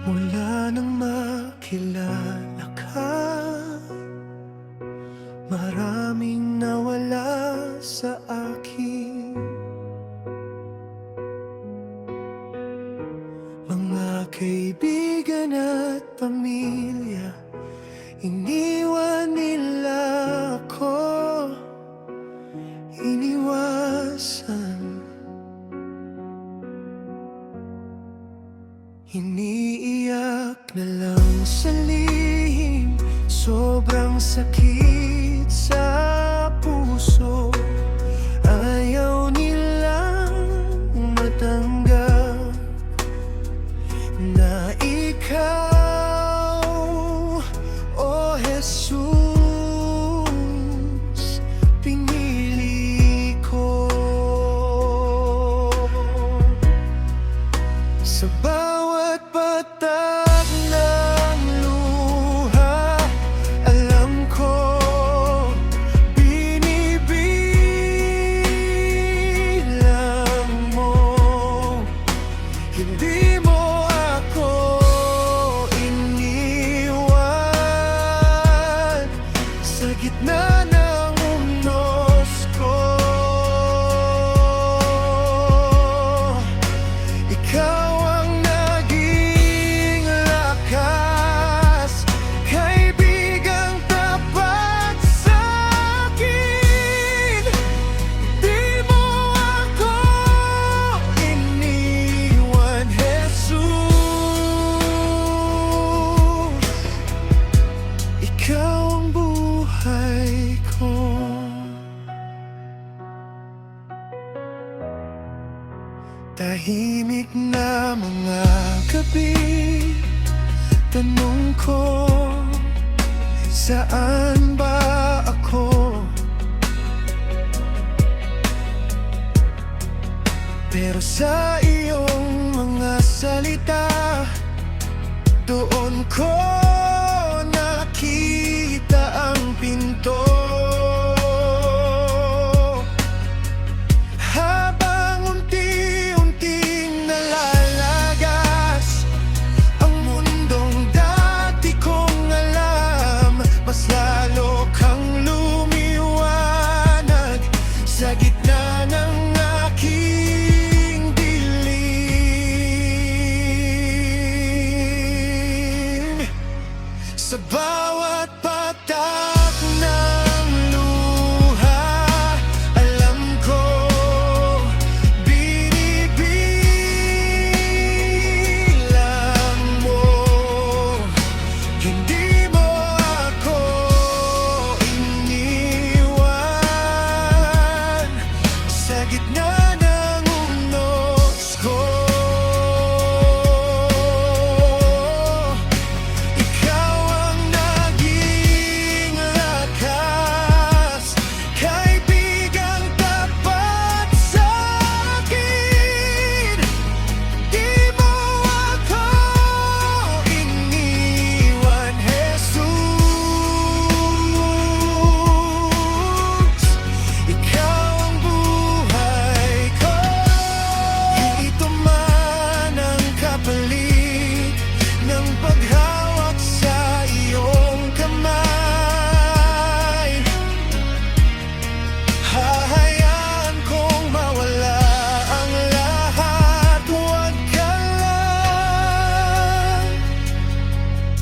Mula nang makilala ka, maraming nawala sa akin. Mga kaibigan at pamilya, iniwan nila ako, iniwasan. Iniiyak na lang sa lihim, sobrang sakit sa puso. Ayaw nilang matanggap na ikaw, O Jesus, pinili ko. Sa bawat patak ng luha, alam ko binibilang mo. Hindi mo ako iniwan sa gitna ng unos ko. Ikaw ang naging lakas, kaibigang tapat sa akin. Di mo ako iniwan, Jesus. Ikaw ang buhay ko. Tahimik na mga gabi, tanong ko, saan ba ako? Pero sa iyong mga salita, doon ko nakita ang pinto. Habang unti-unting nalalagas ang mundong dati kong alam, mas lalo kang lumiwanag sa gitna ng aking dilim. Sa bawat patak ng luha, alam ko binibilang mo. Hindi mo ako iniwan sa gitna ng unos ko. Ikaw ang naging lakas, kaibigang tapat sa akin. Di mo ako iniwan, Jesus. Ikaw ang buhay ko. Ito man ang kapalit ng paghawak sa iyong kamay. Hahayaan kong mawala ang lahat, huwag ka lang.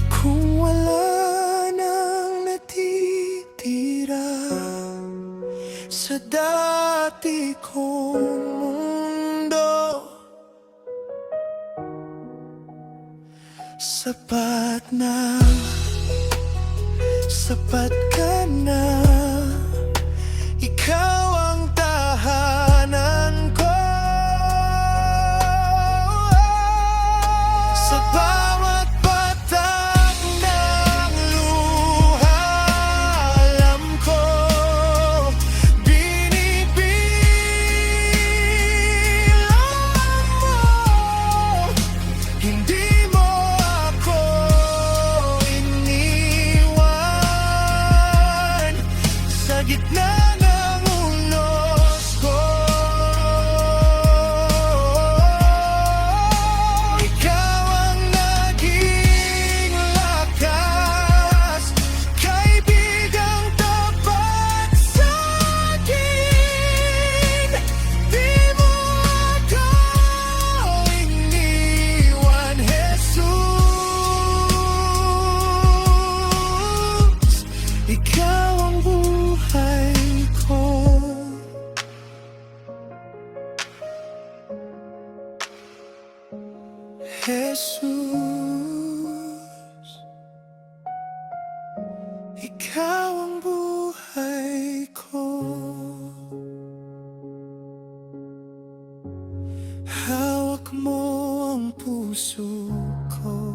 Kung wala nang natitira sa dati kong mundo, sapat na, sapat ka na. Ikaw ang tahanan ko. Sa bawat patak ng luha, alam ko binibilang mo. Hindi mo ako iniwan Jesus, ikaw ang buhay ko. Hawak mo ang puso ko.